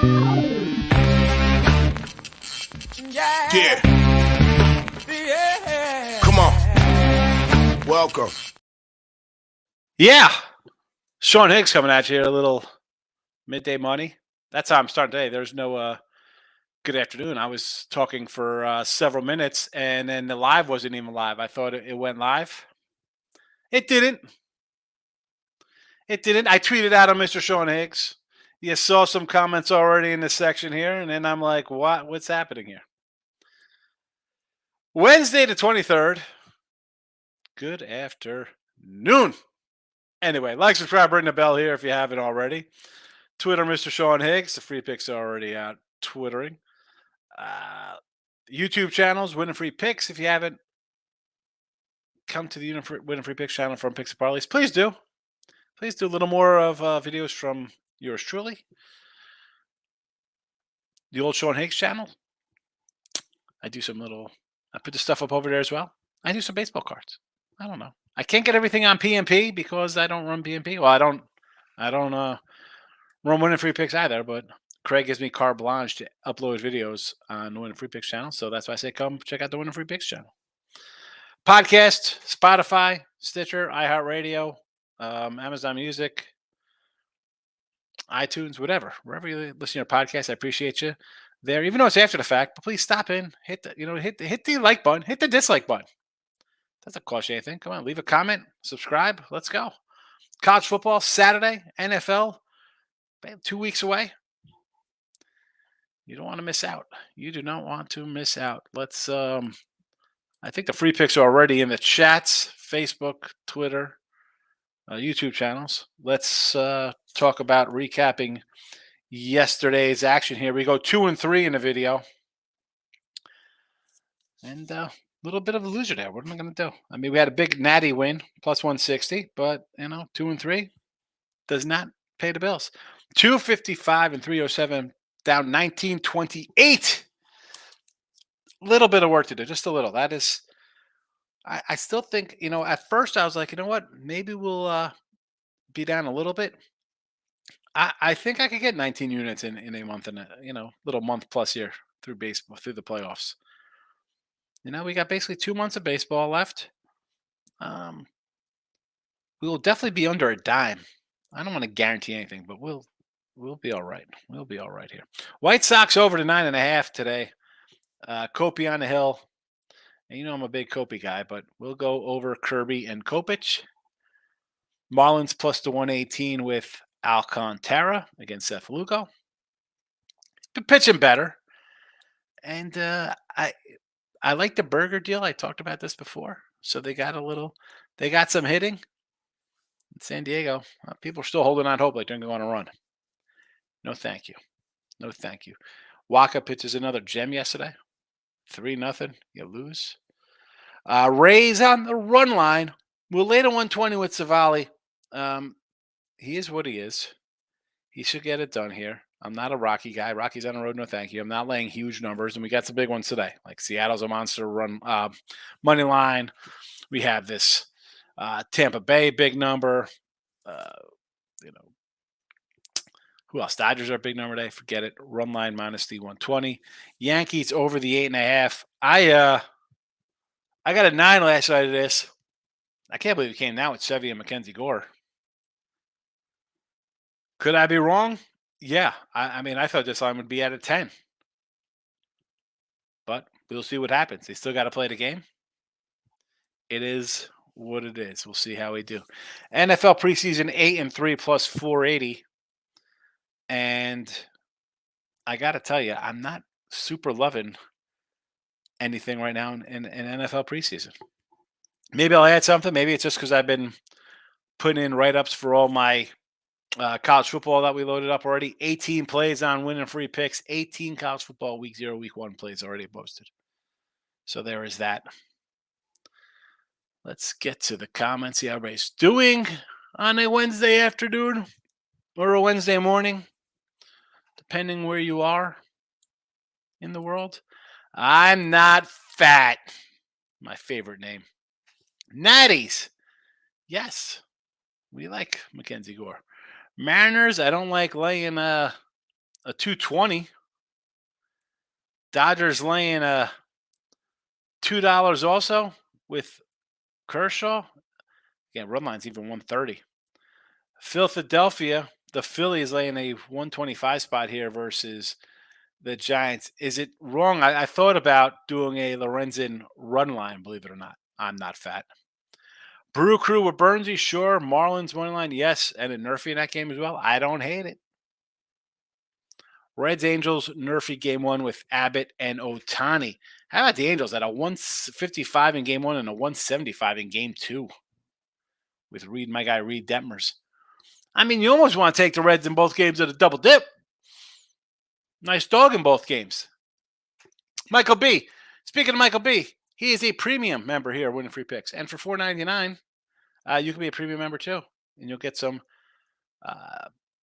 Yeah. Come on. Welcome. Yeah. Sean Higgs coming at you here, a little midday money. That's how I'm starting today. There's no good afternoon. I was talking for several minutes, and then the live wasn't even live. I thought it went live. It didn't. It didn't. I tweeted out on Mr. Sean Higgs. You saw some comments already in the section here, and then I'm like, what? What's happening here? Wednesday the 23rd. Good afternoon. Anyway, like, subscribe, ring the bell here if you haven't already. Twitter, Mr. Sean Higgs. The free picks are already out twittering. YouTube channels, Win and Free Picks. If you haven't come to the Win and Free Picks channel from Picks and Parlays, please do. Please do a little more of videos from yours truly. The old Sean Higgs channel. I put the stuff up over there as well. I do some baseball cards. I don't know. I can't get everything on PMP because I don't run PMP. Well, I don't run Win and Free Picks either, but Craig gives me carte blanche to upload videos on the Win and Free Picks channel. So that's why I say come check out the Win and Free Picks channel. Podcast, Spotify, Stitcher, iHeartRadio, Amazon Music, iTunes, whatever. Wherever you listen to your podcast, I appreciate you there. Even though it's after the fact, but please stop in, hit the like button, hit the dislike button. Doesn't cost you anything. Come on, leave a comment, subscribe. Let's go. College football, Saturday, NFL, 2 weeks away. You don't want to miss out. You do not want to miss out. Let's I think the free picks are already in the chats, Facebook, Twitter, YouTube channels. Let's talk about recapping yesterday's action here. We go 2 and 3 in the video. And a little bit of a loser there. What am I going to do? I mean, we had a big natty win, plus 160, but 2 and 3 does not pay the bills. 255 and 307, down 19-28. Little bit of work to do, just a little. That is, I still think, at first I was like, you know what, maybe we'll be down a little bit. I think I could get 19 units in a month and little month plus here through baseball, through the playoffs. We got basically 2 months of baseball left. We will definitely be under a dime. I don't want to guarantee anything, but we'll be all right. We'll be all right here. White Sox over to 9.5 today. Kopi on the hill. And I'm a big Kopi guy, but we'll go over Kirby and Kopech. Marlins plus the 118 with Alcantara against Seth Lugo. Been pitching better. And I like the burger deal. I talked about this before. So they got some hitting. In San Diego, people are still holding on hope like they're going to go on a run. No, thank you. No, thank you. Waka pitches another gem yesterday. 3-0. You lose. Rays on the run line. We'll lay to 120 with Savali. He is what he is. He should get it done here. I'm not a Rocky guy. Rocky's on the road. No, thank you. I'm not laying huge numbers, and we got some big ones today. Like Seattle's a monster run money line. We have this Tampa Bay big number. Who else? Dodgers are a big number today. Forget it. Run line minus the 120. Yankees over the 8.5. I got a 9 last night of this. I can't believe it came now with Sevy and Mackenzie Gore. Could I be wrong? Yeah. I mean, I thought this line would be at a 10. But we'll see what happens. They still got to play the game. It is what it is. We'll see how we do. NFL preseason 8-3 plus 480. And I got to tell you, I'm not super loving anything right now in NFL preseason. Maybe I'll add something. Maybe it's just because I've been putting in write-ups for all my college football that we loaded up already. 18 plays on Win and Free Picks. 18 college football week 0, week 1 plays already posted. So there is that. Let's get to the comments. See how everybody's doing on a Wednesday afternoon or a Wednesday morning, depending where you are in the world. I'm not fat. My favorite name. Natties. Yes. We like Mackenzie Gore. Mariners, I don't like laying a 220. Dodgers laying $2 also with Kershaw. Again, run line's even 130. Philadelphia, the Phillies laying a 125 spot here versus the Giants. Is it wrong? I thought about doing a Lorenzen run line, believe it or not. I'm not fat. Brew Crew with Burnsy, sure. Marlins money line, yes. And a Nerfy in that game as well. I don't hate it. Reds Angels Nerfy game 1 with Abbott and Otani. How about the Angels at a 155 in game 1 and a 175 in game 2 with my guy Reed Detmers. I mean, you almost want to take the Reds in both games at a double dip. Nice dog in both games. Michael B. Speaking of Michael B, he is a premium member here, winning free picks. And for $4.99, you can be a premium member too. And you'll get some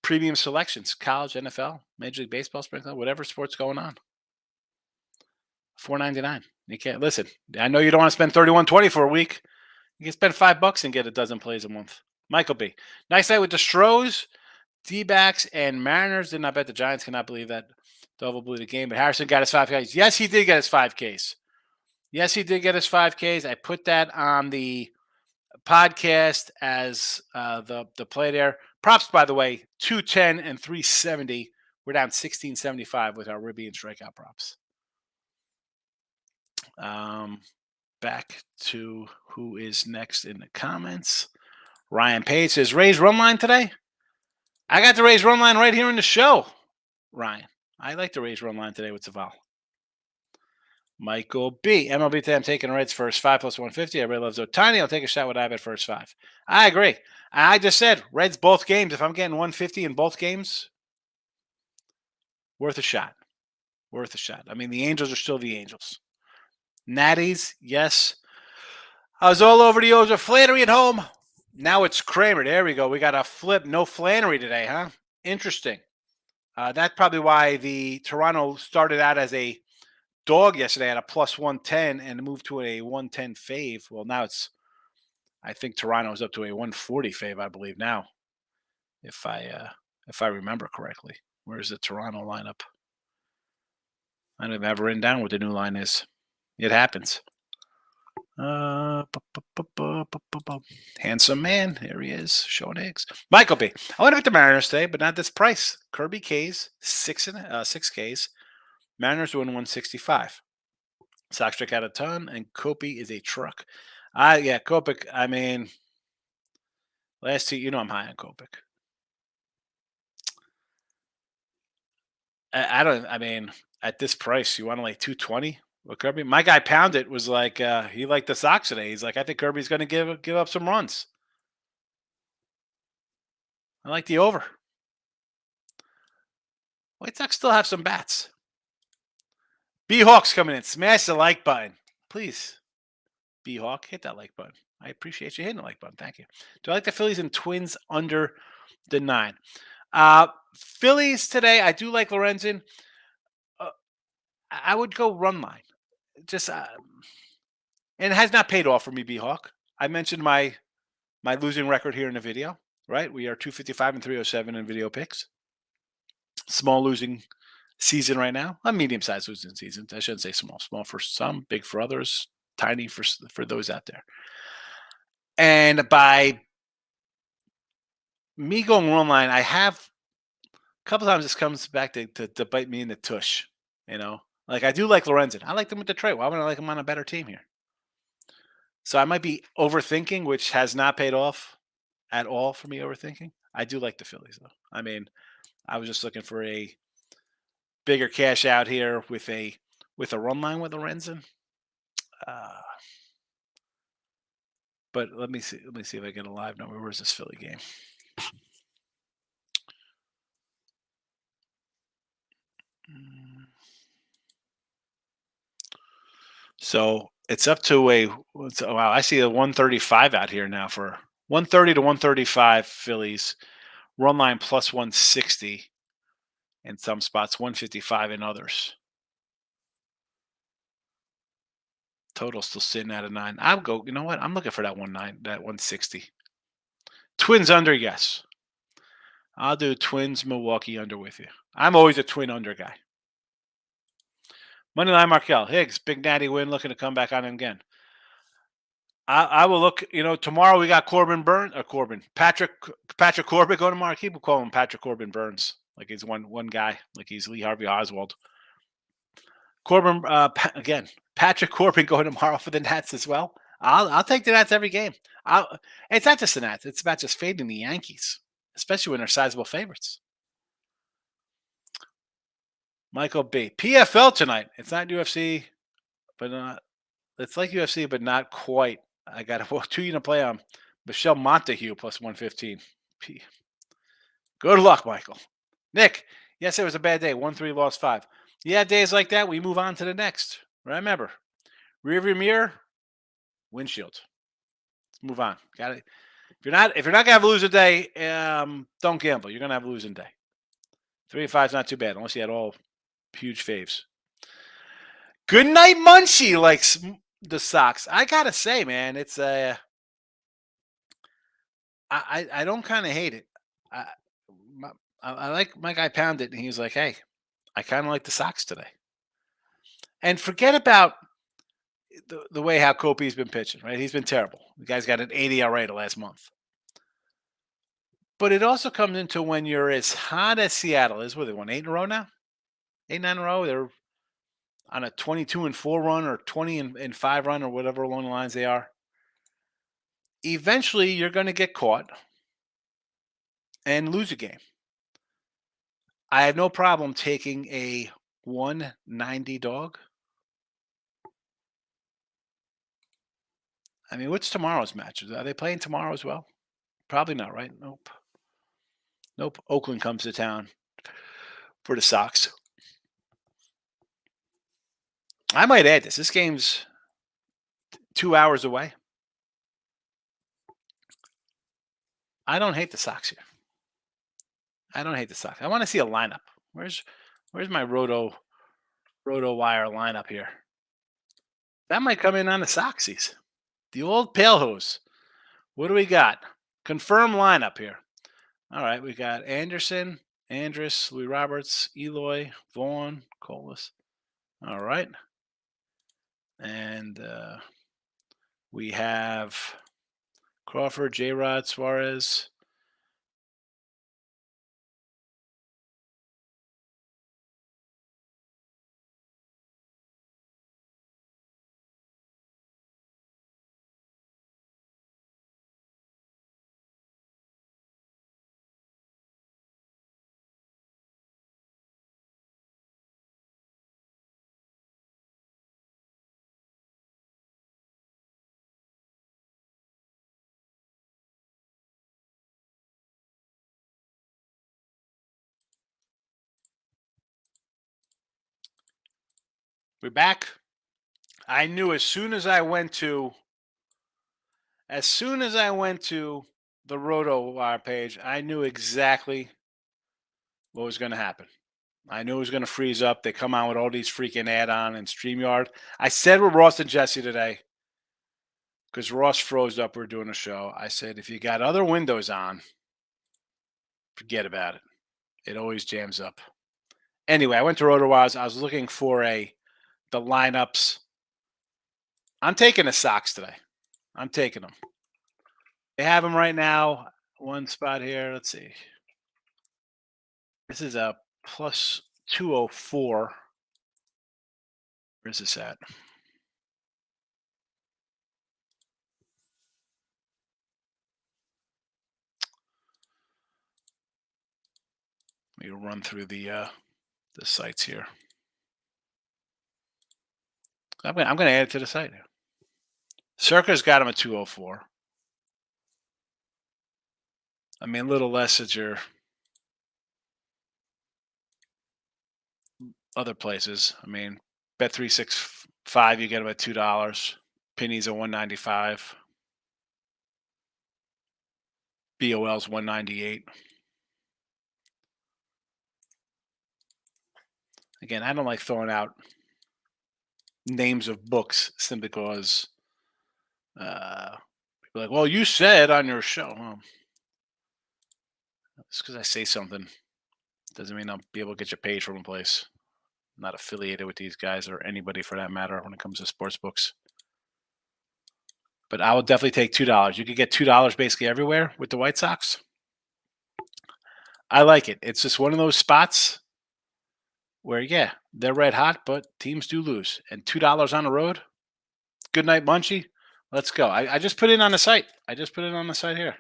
premium selections, college, NFL, Major League Baseball, sprinkler, whatever sport's going on. $4.99. You can't listen. I know you don't want to spend $31.20 for a week. You can spend $5 and get a dozen plays a month. Michael B. Nice night with the Stros, D-backs, and Mariners. Did not bet the Giants. Cannot believe that Doval blew the game. But Harrison got his 5Ks. Yes, he did get his 5Ks. Yes, he did get his 5Ks. I put that on the podcast as the play there. Props, by the way, 210 and 370. We're down 1675 with our Ribby and strikeout props. Back to who is next in the comments. Ryan Page says, Rays run line today? I got the Rays run line right here in the show, Ryan. I like the Rays run line today with Zaval. Michael B. MLB today, I'm taking Reds first 5 plus 150. I really love Otani. I'll take a shot with Abbott first 5. I agree. I just said Reds both games. If I'm getting 150 in both games, worth a shot. Worth a shot. I mean, the Angels are still the Angels. Natties, yes. I was all over the O's with Flannery at home. Now it's Kramer. There we go. We got a flip. No Flannery today, huh? Interesting. That's probably why the Toronto started out as a dog yesterday at a plus 110 and moved to a 110 fave. Well, now I think Toronto is up to a 140 fave, I believe now, if I remember correctly. Where's the Toronto lineup? I don't even have it written down what the new line is. It happens. Handsome man. Here he is, showing Higgs. Michael B. I want to bet the Mariners today, but not this price. Kirby K's, 6 Ks. Mariners win 165. Sox strike out a ton, and Kopi is a truck. Yeah, Kopech, I mean, last 2, I'm high on Kopech. I mean, at this price, you want to like 220 with Kirby? My guy Pounded was like, he liked the Sox today. He's like, I think Kirby's going to give up some runs. I like the over. White Sox still have some bats. B-Hawks coming in. Smash the like button. Please, B-Hawk, hit that like button. I appreciate you hitting the like button. Thank you. Do I like the Phillies and Twins under the 9? Phillies today, I do like Lorenzen. I would go run line. Just and it has not paid off for me, B-Hawk. I mentioned my losing record here in the video, right? We are 255 and 307 in video picks. Small losing season right now. A medium-sized losing season. I shouldn't say small. Small for some, big for others, tiny for those out there. And by me going run line, I have a couple times this comes back to bite me in the tush. Like I do like Lorenzen. I like them with Detroit. Why would I like him on a better team here? So I might be overthinking, which has not paid off at all for me overthinking. I do like the Phillies, though. I mean, I was just looking for a bigger cash out here with a run line with Lorenzen. But let me see. Let me see if I get a live number. Where's this Philly game? So it's up to wow, I see a 135 out here now for 130 to 135 Phillies. Run line plus 160 in some spots, 155 in others. Total still sitting at a 9. I'll go, you know what? I'm looking for that 160. Twins under, yes. I'll do Twins Milwaukee under with you. I'm always a twin under guy. Moneyline Markel Higgs, big natty win, looking to come back on him again. I will look. Tomorrow we got Patrick Corbin going tomorrow. I keep calling him Patrick Corbin Burns, like he's one guy, like he's Lee Harvey Oswald. Corbin again. Patrick Corbin going tomorrow for the Nats as well. I'll take the Nats every game. It's not just the Nats. It's about just fading the Yankees, especially when they're sizable favorites. Michael B. PFL tonight. It's not UFC, but it's like UFC, but not quite. I got a 2 unit play on Michelle Montague plus 115. Good luck, Michael. Nick. Yes, it was a bad day. 1-3, lost 5. Yeah, days like that, we move on to the next. Remember, rearview mirror, windshield. Let's move on. Got it. If you're not gonna have a losing day, don't gamble. You're gonna have a losing day. 3-5 is not too bad, unless you had all huge faves. Good night, Munchie likes the Sox. I gotta say, man, it's I don't kind of hate it. I like my guy Pounded, and he was like, "Hey, I kind of like the Sox today." And forget about the way how Kopi's been pitching, right? He's been terrible. The guy's got an 80 ERA the last month. But it also comes into when you're as hot as Seattle is. What, they won 8 in a row now? 8, 9 in a row. They're on a 22-4 run or 20-5 run or whatever along the lines they are. Eventually, you're going to get caught and lose a game. I have no problem taking a 190 dog. I mean, what's tomorrow's match? Are they playing tomorrow as well? Probably not, right? Nope. Oakland comes to town for the Sox. I might add this. This game's 2 hours away. I don't hate the Sox here. I don't hate the Sox. I want to see a lineup. Where's my Roto Wire lineup here? That might come in on the Soxies. The old pale hose. What do we got? Confirmed lineup here. All right, we got Anderson, Andrus, Louis Roberts, Eloy, Vaughn, Colas. All right. And we have Crawford, J-Rod, Suarez. We're back. I knew as soon as I went to the RotoWire page, I knew exactly what was going to happen. I knew it was going to freeze up. They come out with all these freaking add-on and StreamYard. I said with Ross and Jesse today, because Ross froze up. We were doing a show. I said, if you got other windows on, forget about it. It always jams up. Anyway, I went to RotoWire. I was looking for the lineups. I'm taking the Sox today. I'm taking them. They have them right now. One spot here. Let's see. This is a plus 204. Where's this at? Let me run through the sites here. I'm going to add it to the site here. Circa's got them at 204. I mean, a little less at your other places. I mean, Bet365, you get them at $2. Pennies are $1.95. BOL's $1.98. Again, I don't like throwing out names of books simply because people are like, well, you said on your show. Just because I say something doesn't mean I'll be able to get you paid from a place. I'm not affiliated with these guys or anybody for that matter when it comes to sports books. But I will definitely take $2. You could get $2 basically everywhere with the White Sox. I like it. It's just one of those spots where, yeah, they're red hot, but teams do lose. And $2 on the road, good night, Munchie. Let's go. I just put it on the site. I just put it on the site here.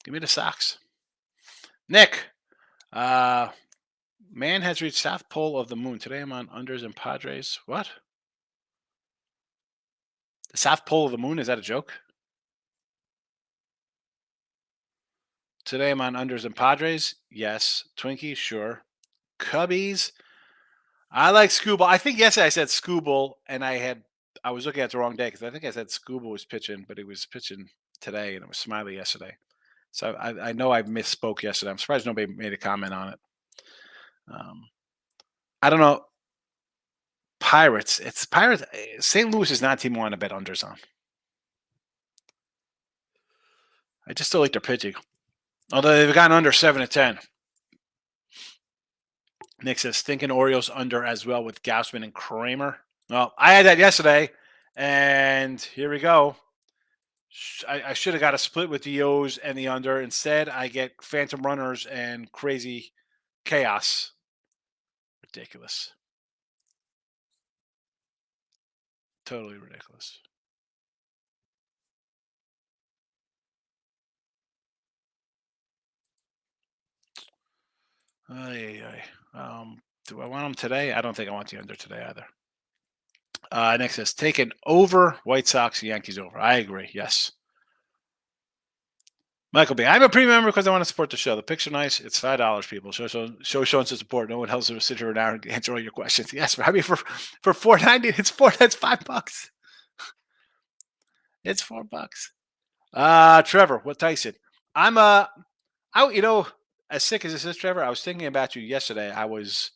Give me the Sox. Nick, man has reached South Pole of the moon. Today I'm on unders and Padres. What? The South Pole of the moon? Is that a joke? Today I'm on unders and Padres. Yes. Twinkie, sure. Cubbies. I like Scooble. I think yesterday I said Scooble, and I was looking at the wrong day because I think I said Scooble was pitching, but he was pitching today, and it was Smiley yesterday. So I know I misspoke yesterday. I'm surprised nobody made a comment on it. I don't know. Pirates. It's Pirates. St. Louis is not a team I want to bet unders on. I just still like their pitching. Although they've gone under 7-10. Nick says thinking Orioles under as well with Gausman and Kramer. Well, I had that yesterday, and here we go. I should have got a split with the O's and the under. Instead, I get phantom runners and crazy chaos. Ridiculous. Totally ridiculous. Do I want them today? I don't think I want the under today either. Next says taken over White Sox, Yankees over. I agree. Yes. Michael B. I'm a premium member because I want to support the show. The picks are nice. It's $5, people. Show showing some support. No one else will sit here now and answer all your questions. Yes, I mean for $4.90, that's $5. It's $4. Trevor, what Tyson? As sick as this is, Trevor, I was thinking about you yesterday. I was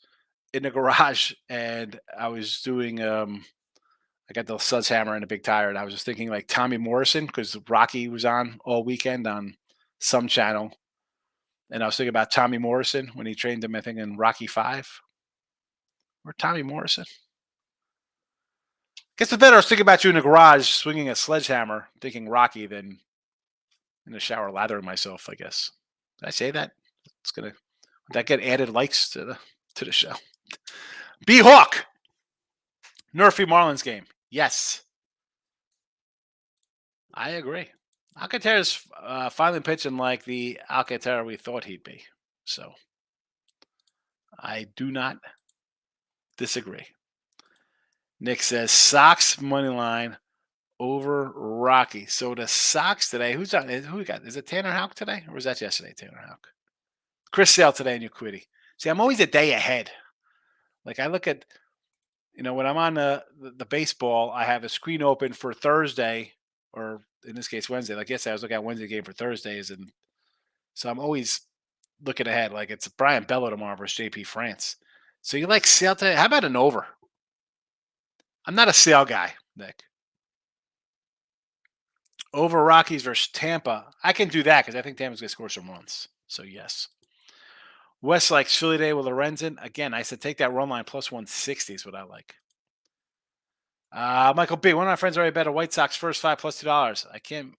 in the garage and I was doing I got the Suds hammer and a big tire, and I was just thinking like Tommy Morrison because Rocky was on all weekend on some channel, and I was thinking about Tommy Morrison when he trained him, I think in Rocky 5. Or Tommy Morrison. Guess the better I was thinking about you in the garage swinging a sledgehammer, thinking Rocky, than in the shower lathering myself. I guess. Did I say that? Would that get added likes to the show? B Hawk. Nerfy Marlins game. Yes. I agree. Alcantara's finally pitching like the Alcantara we thought he'd be. So I do not disagree. Nick says Sox money line over Rocky. So the Sox today, who's on? Who we got? Is it Tanner Houck today? Or was that yesterday, Tanner Houck? Chris Sale today in Uquiddy. See, I'm always a day ahead. Like I look at, when I'm on the baseball, I have a screen open for Thursday, or in this case Wednesday. Like yesterday, I was looking at Wednesday game for Thursdays, and so I'm always looking ahead. Like it's Brian Bello tomorrow versus JP France. So you like Sale today? How about an over? I'm not a Sale guy, Nick. Over Rockies versus Tampa. I can do that because I think Tampa's going to score some runs. So yes. West likes Philly Day with Lorenzen. Again, I said take that run line plus 160 is what I like. Michael B. One of my friends already bet a White Sox first 5 plus $2. I can't.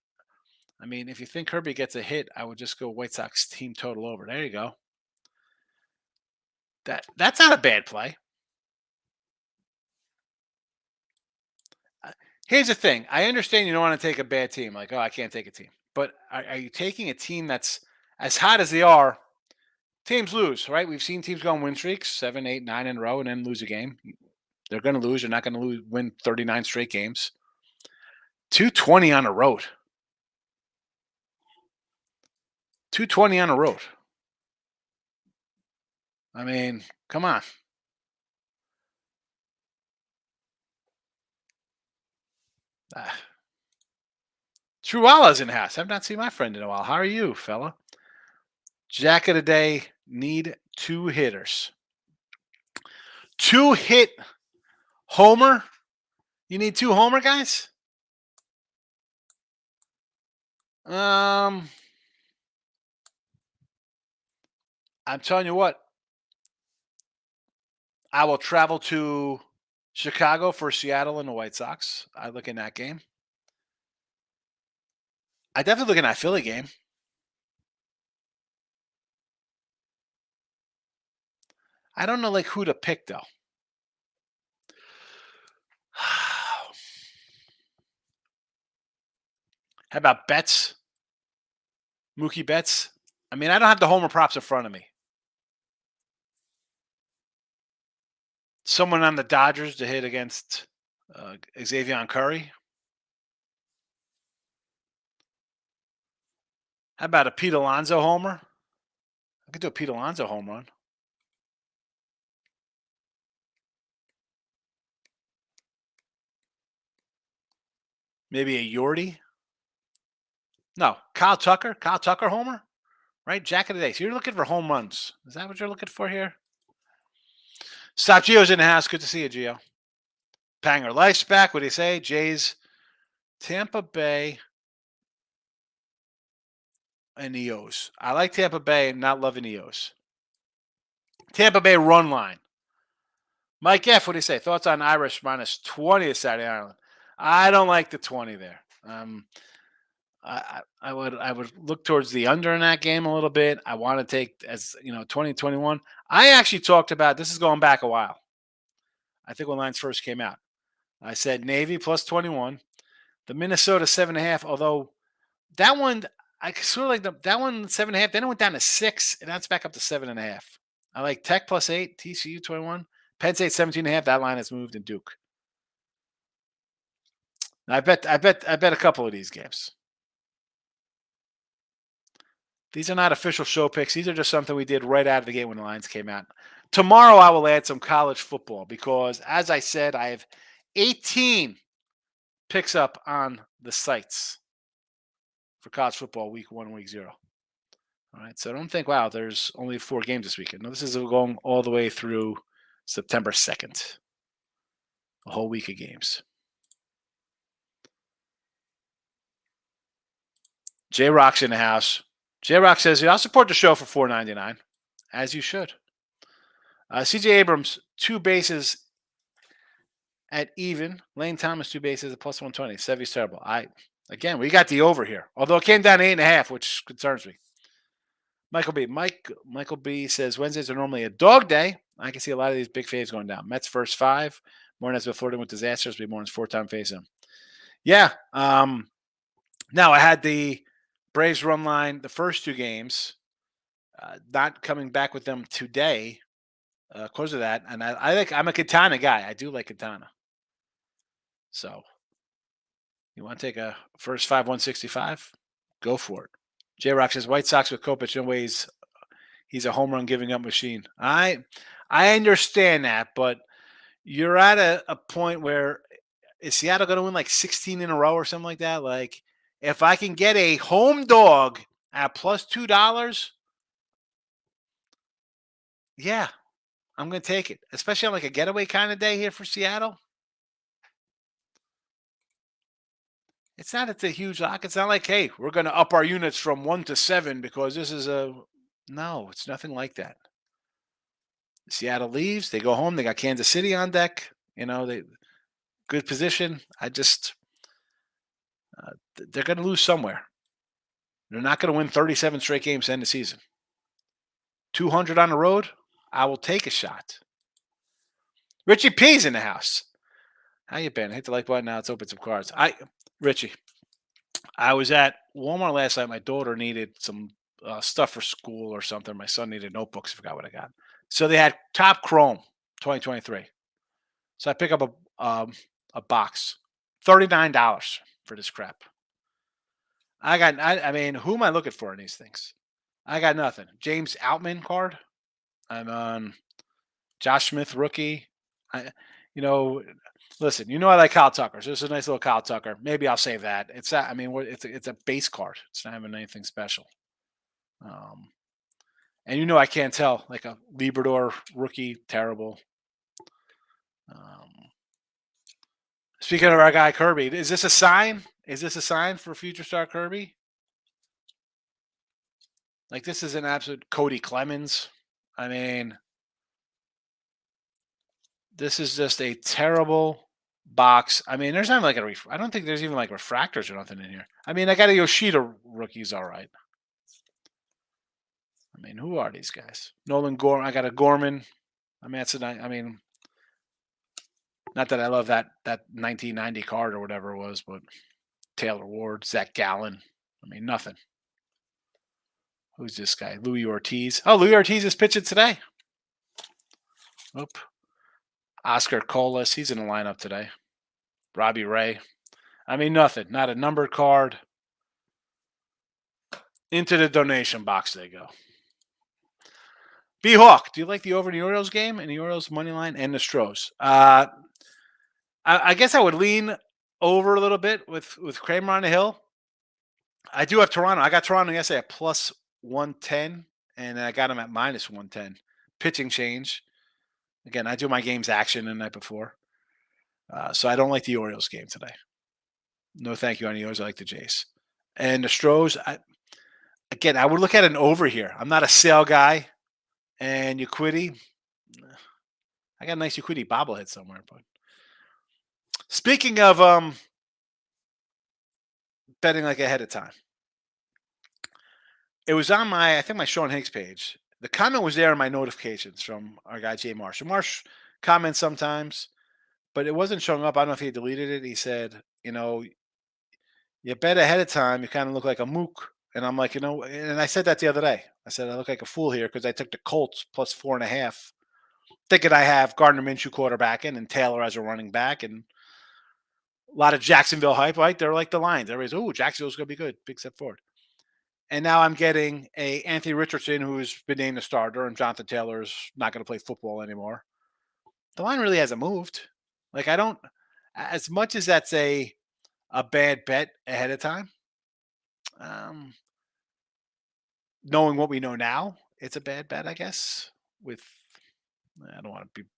I mean, if you think Kirby gets a hit, I would just go White Sox team total over. There you go. That's not a bad play. Here's the thing. I understand you don't want to take a bad team. Like, I can't take a team. But are you taking a team that's as hot as they are? Teams lose, right? We've seen teams go on win streaks, 7, 8, 9 in a row, and then lose a game. They're going to lose. They're not going to win 39 straight games. 220 on the road. 220 on the road. I mean, come on. Truala's in house. I've not seen my friend in a while. How are you, fella? Jack of the day, need 2 hitters. 2-hit homer? You need 2 homer guys? I'm telling you what, I will travel to Chicago for Seattle and the White Sox. I look in that game. I definitely look in that Philly game. I don't know like who to pick though. How about Betts? Mookie Betts? I mean, I don't have the homer props in front of me. Someone on the Dodgers to hit against Xavier Curry. How about a Pete Alonso homer? I could do a Pete Alonso home run. Maybe a Yordi. No, Kyle Tucker. Kyle Tucker homer. Right, Jack of the day. So you're looking for home runs. Is that what you're looking for here? Stop Gio's in the house. Good to see you, Gio. Panger Life's back. What do you say? Jays, Tampa Bay, and Eos. I like Tampa Bay, not loving Eos. Tampa Bay run line. Mike F, what do you say? Thoughts on Irish minus 20 at Saturday Island? I don't like the 20 there. I would look towards the under in that game a little bit. I want to take, as 2021. I actually talked about, this is going back a while. I think when lines first came out, I said Navy plus 21, the Minnesota 7.5. Although that one, I sort of like that one 7.5. Then it went down to 6, and that's back up to 7.5. I like Tech plus 8, TCU 21, Penn State 17.5. That line has moved in Duke. I bet a couple of these games. These are not official show picks. These are just something we did right out of the gate when the lines came out. Tomorrow I will add some college football because, as I said, I have 18 picks up on the sites for college football week 1, week 0. All right, so don't think, wow, there's only 4 games this weekend. No, this is going all the way through September 2nd. A whole week of games. J Rock's in the house. J Rock says, I'll support the show for $4.99, as you should. CJ Abrams, 2 bases at even. Lane Thomas, 2 bases at plus 120. Sevy's terrible. Again, we got the over here, although it came down to 8.5, which concerns me. Michael B says Wednesdays are normally a dog day. I can see a lot of these big faves going down. Mets first 5. Morning has been flirting with disasters. Be Morning's 4-time face him. Yeah. Now I had the Braves run line the first 2 games. Not coming back with them today. Close to that, and I'm a Katana guy. I do like Katana. So, you want to take a first 5 165? Go for it. J Rock says White Sox with Kopech. No ways. He's a home run giving up machine. I understand that, but you're at a point where is Seattle going to win like 16 in a row or something like that? Like, if I can get a home dog at plus $2, yeah, I'm going to take it, especially on like a getaway kind of day here for Seattle. It's not a huge lock. It's not like, hey, we're going to up our units from 1 to 7 because this is no, it's nothing like that. Seattle leaves, they go home, they got Kansas City on deck. They good position. They're going to lose somewhere. They're not going to win 37 straight games to end the season. 200 on the road, I will take a shot. Richie P's in the house. How you been? Hit the like button now. Let's open some cards. Richie, I was at Walmart last night. My daughter needed some stuff for school or something. My son needed notebooks. I forgot what I got. So they had Top Chrome 2023. So I pick up a box, $39 for this crap. I mean, who am I looking for in these things? I got nothing. James Outman card. I'm on Josh Smith rookie. Listen, I like Kyle Tucker. So this is a nice little Kyle Tucker. Maybe I'll save that. It's a base card. It's not even anything special. And I can't tell, like a Liberador rookie, terrible. Speaking of our guy Kirby, is this a sign? Is this a sign for future star Kirby? Like, this is an absolute Cody Clemens. I mean, this is just a terrible box. I mean, there's not like I don't think there's even like refractors or nothing in here. I mean, I got a Yoshida rookie's all right. I mean, who are these guys? Nolan Gorman. I got a Gorman. I mean, I mean, not that I love that 1990 card or whatever it was, but Taylor Ward, Zach Gallen. I mean, nothing. Who's this guy? Louis Ortiz. Oh, Louis Ortiz is pitching today. Oop. Oscar Colas. He's in the lineup today. Robbie Ray. I mean, nothing. Not a numbered card. Into the donation box they go. B-Hawk, do you like the over in the Orioles game and the Orioles money line and the Stros? I guess I would lean over a little bit with Kramer on the hill. I do have Toronto. I got Toronto yesterday at plus 110, and I got them at minus 110. Pitching change. Again, I do my games action the night before. So I don't like the Orioles game today. No thank you on the Orioles. I like the Jays. And the Stros, again, I would look at an over here. I'm not a sale guy. And Uquiddy, I got a nice Uquiddy bobblehead somewhere. But speaking of betting like ahead of time, it was on I think my Sean Higgs page. The comment was there in my notifications from our guy Jay Marsh. And Marsh comments sometimes, but it wasn't showing up. I don't know if he deleted it. He said, you bet ahead of time, you kind of look like a mook. And I'm like, and I said that the other day. I said, I look like a fool here because I took the Colts plus 4.5, thinking I have Gardner Minshew quarterbacking and Taylor as a running back and a lot of Jacksonville hype, right? They're like the Lions. Everybody's, Jacksonville's going to be good. Big step forward. And now I'm getting a Anthony Richardson who's been named a starter and Jonathan Taylor's not going to play football anymore. The line really hasn't moved. Like, I don't, as much as that's a bad bet ahead of time, knowing what we know now, it's a bad bet, I guess. I don't want to be.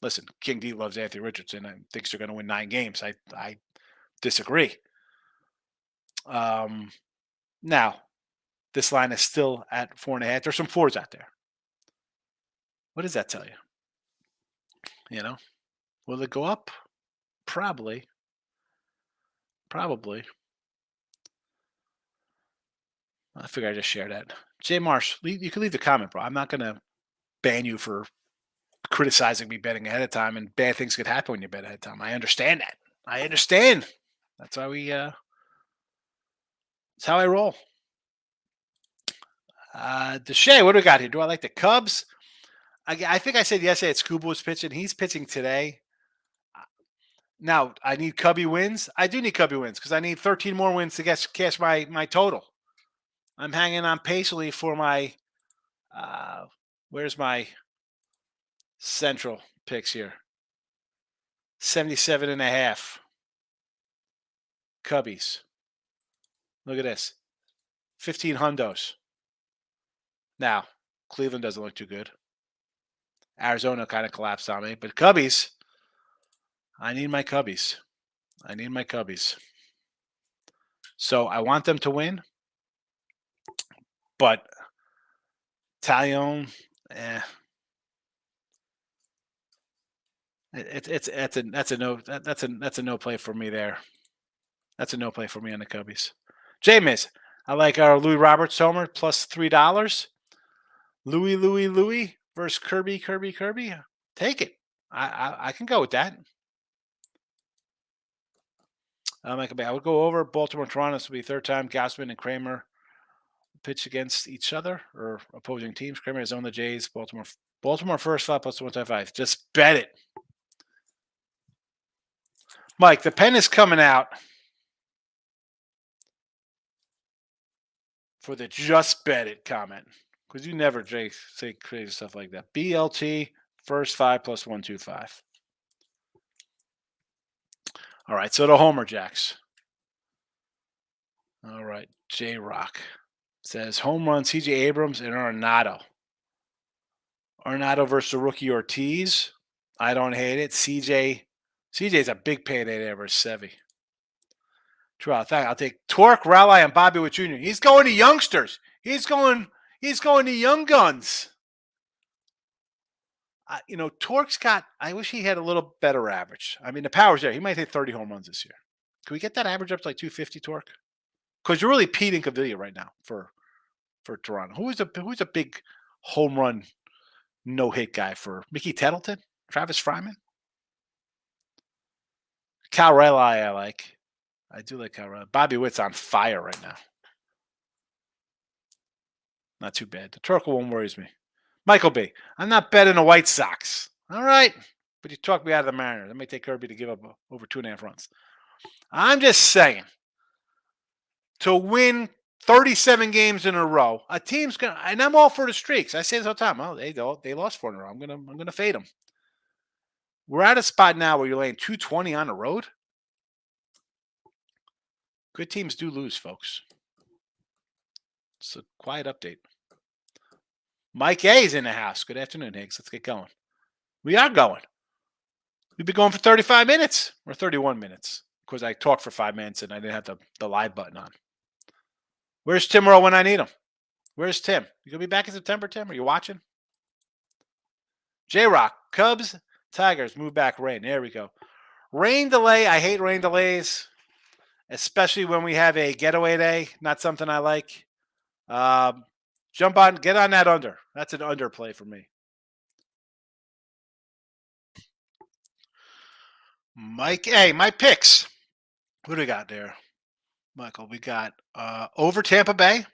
Listen, King D loves Anthony Richardson and thinks they're going to win 9 games. I disagree. Now, this line is still at 4.5. There's some 4s out there. What does that tell you? Will it go up? Probably. I figure I just share that. Jay Marsh, you can leave the comment, bro. I'm not going to ban you for criticizing me betting ahead of time, and bad things could happen when you bet ahead of time. I understand that. I understand. That's why that's how I roll. Deshay, what do we got here? Do I like the Cubs? I think I said yesterday it's Scuba was pitching. He's pitching today. Now, I need Cubby wins. I do need Cubby wins because I need 13 more wins to cash my total. I'm hanging on pacily for my where's my central picks here? 77.5. Cubbies. Look at this. 15 hundos. Now, Cleveland doesn't look too good. Arizona kind of collapsed on me. But Cubbies, I need my Cubbies. So I want them to win. But Talion, that's a no play for me there. That's a no play for me on the Cubbies. Jameis, I like our Louis Roberts homer plus $3. Louis versus Kirby. Take it. I can go with that. I would go over Baltimore, Toronto. This will be third time Gausman and Kramer pitch against each other or opposing teams. Kramer has owned the Jays. Baltimore first 5 plus 125. Just bet it. Mike, the pen is coming out for the just bet it comment. Because you never say crazy stuff like that. BLT, first 5 plus 125. All right, so the Homer Jacks. All right, J-Rock says home run CJ Abrams and Arenado. Arenado versus the rookie Ortiz. I don't hate it. CJ's a big payday there versus Sevy. True, I'll take Torque, Raleigh, and Bobby Witt Jr. He's going to youngsters. He's going. He's going to young guns. Torque's got. I wish he had a little better average. I mean, the power's there. He might hit 30 home runs this year. Can we get that average up to like 250 Torque? Because you're really Pete and Cavilla right now for Toronto. Who's a big home run no hit guy for Mickey Tettleton, Travis Fryman, Cal Raleigh? I like. I do like Cal Raleigh. Bobby Witt's on fire right now. Not too bad. The Turkle one worries me. Michael B. I'm not betting the White Sox. All right. But you talked me out of the Mariners. That may take Kirby to give up over 2.5 runs. I'm just saying, to win 37 games in a row, a team's going to, and I'm all for the streaks. I say this all the time. Oh, they lost 4 in a row. I'm gonna fade them. We're at a spot now where you're laying 220 on the road. Good teams do lose, folks. It's a quiet update. Mike A is in the house. Good afternoon, Higgs. Let's get going. We are going. We've been going for 35 minutes or 31 minutes because I talked for 5 minutes and I didn't have the live button on. Where's Tim Rowe when I need him? Where's Tim? You going to be back in September, Tim? Are you watching? J-Rock, Cubs, Tigers, move back, rain. There we go. Rain delay. I hate rain delays, especially when we have a getaway day. Not something I like. Jump on, get on that under. That's an under play for me. Mike A, my picks. What do we got there, Michael? We got over Tampa Bay.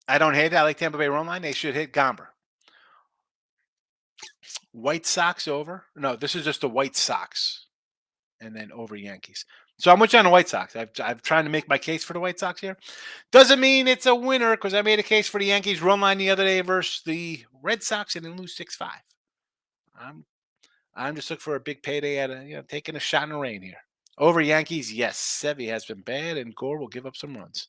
I don't hate it. I like Tampa Bay run line. They should hit Gomber. White Sox over. No, this is just the White Sox. And then over Yankees. So I'm with you on the White Sox. I'm trying to make my case for the White Sox here. Doesn't mean it's a winner because I made a case for the Yankees run line the other day versus the Red Sox and then lose 6-5. I'm just looking for a big payday at taking a shot in the rain here. Over Yankees, yes. Sevy has been bad, and Gore will give up some runs.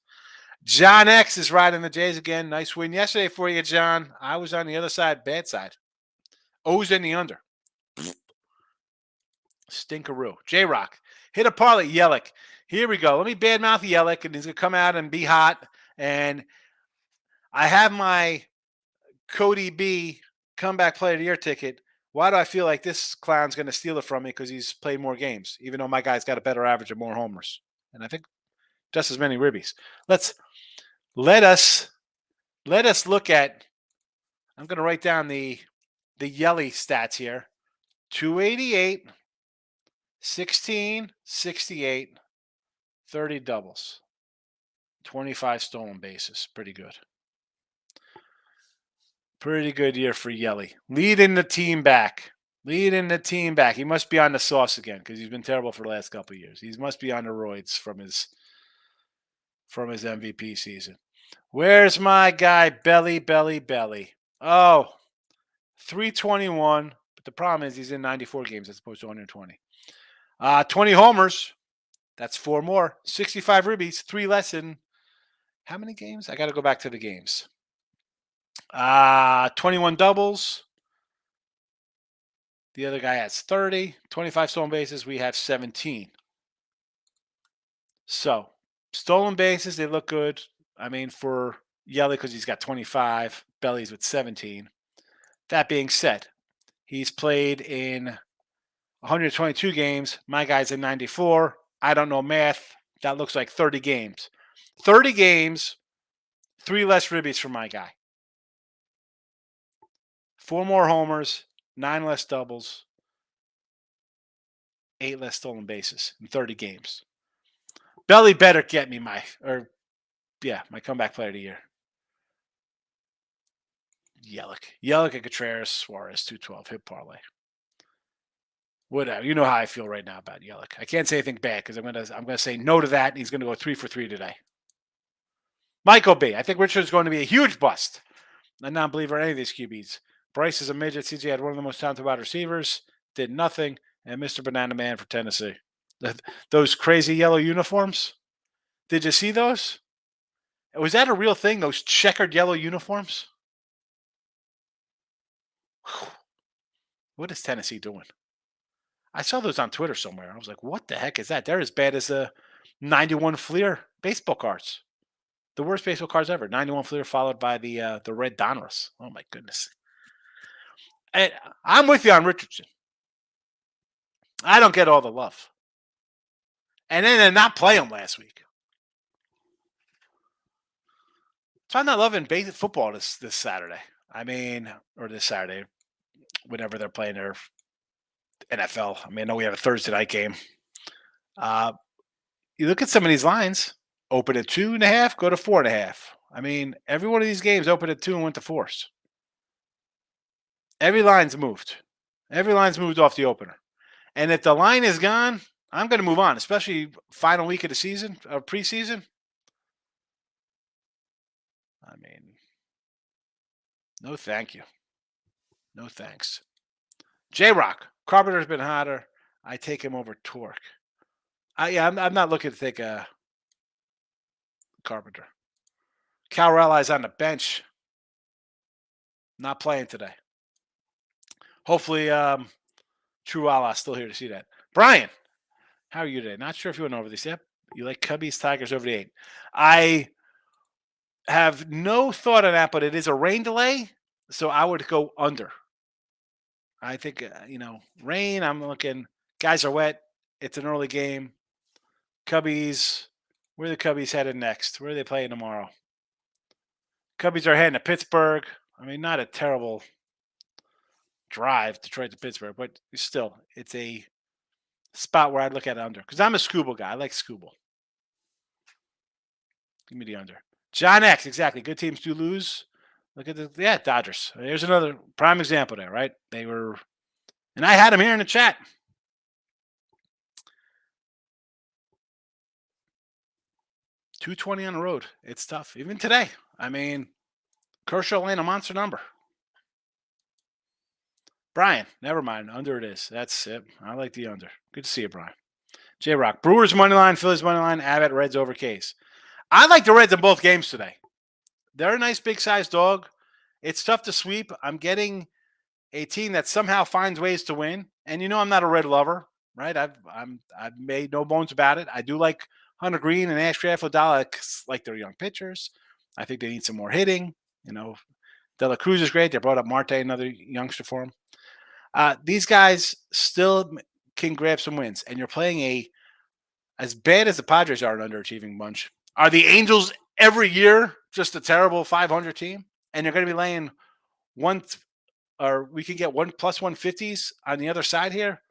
John X is riding the Jays again. Nice win yesterday for you, John. I was on the other side, bad side. O's in the under. Stinkeroo. J-Rock. Hit a parlay. Yelich. Here we go. Let me badmouth Yelich, and he's going to come out and be hot. And I have my Cody B comeback player of the year ticket. Why do I feel like this clown's going to steal it from me? Because he's played more games, even though my guy's got a better average and more homers. And I think just as many ribbies. Let us look at, I'm going to write down the Yelly stats here. 288, 16, 68, 30 doubles, 25 stolen bases. Pretty good. Pretty good year for Yelly. Leading the team back. He must be on the sauce again because he's been terrible for the last couple of years. He must be on the roids from his MVP season. Where's my guy, Belly? Oh, 321. But the problem is he's in 94 games as opposed to 120. 20 homers. That's 4 more. 65 ribbies. 3 less in how many games? I got to go back to the games. 21 doubles. The other guy has 30. 25 stolen bases. We have 17. So, stolen bases, they look good. I mean, for Yelly, because he's got 25. Belly's with 17. That being said, he's played in 122 games. My guy's in 94. I don't know math. That looks like 30 games. 30 games, 3 less ribbies for my guy. 4 more homers, 9 less doubles, 8 less stolen bases in 30 games. Belly better get me my comeback player of the year. Yelich and Contreras, Suarez, 212, hit parlay. Whatever. You know how I feel right now about Yelich. I can't say anything bad because I'm gonna say no to that, and he's gonna go 3 for 3 today. Michael B. I think Richard's going to be a huge bust. A non-believer in any of these QBs. Bryce is a midget. CJ had one of the most talented wide receivers. Did nothing. And Mr. Banana Man for Tennessee. Those crazy yellow uniforms. Did you see those? Was that a real thing? Those checkered yellow uniforms? What is Tennessee doing? I saw those on Twitter somewhere. I was like, what the heck is that? They're as bad as the 91 Fleer baseball cards. The worst baseball cards ever. 91 Fleer followed by the red Donruss. Oh my goodness. And I'm with you on Richardson. I don't get all the love. And then to not play him last week. So I'm not loving basic football this Saturday. Or this Saturday, whenever they're playing their NFL. I know we have a Thursday night game. You look at some of these lines. Open at 2.5, go to 4.5. Every one of these games opened at 2 and went to 4s. Every line's moved. Every line's moved off the opener. And if the line is gone, I'm going to move on, especially final week of the season, preseason. No thank you. No thanks. J-Rock. Carpenter's been hotter. I take him over Torque. I'm not looking to take a Carpenter. Cal Raleig's on the bench. Not playing today. Hopefully, True Allah's still here to see that. Brian, how are you today? Not sure if you went over this. Yep. You like Cubbies, Tigers over the 8. I have no thought on that, but it is a rain delay, so I would go under. I think, rain, I'm looking, guys are wet. It's an early game. Cubbies, where are the Cubbies headed next? Where are they playing tomorrow? Cubbies are heading to Pittsburgh. Not a terrible drive, Detroit to Pittsburgh, but still, it's a spot where I'd look at it under. Because I'm a Scooble guy. I like Scooble. Give me the under. John X, exactly. Good teams do lose. Look at Dodgers. There's another prime example there, right? They were, and I had them here in the chat. .220 on the road. It's tough. Even today. Kershaw laying a monster number. Brian, never mind. Under it is. That's it. I like the under. Good to see you, Brian. J-Rock. Brewers money line, Phillies money line, Abbott, Reds over Case. I like the Reds in both games today. They're a nice big-sized dog. It's tough to sweep. I'm getting a team that somehow finds ways to win. And I'm not a Red lover, right? I've made no bones about it. I do like Hunter Green and Ashcraft Fodala, like their young pitchers. I think they need some more hitting. De La Cruz is great. They brought up Marte, another youngster for him. These guys still can grab some wins. And you're playing as bad as the Padres are an underachieving bunch. Are the Angels every year just a terrible 500 team? And you're going to be laying we could get 1 plus 150s on the other side here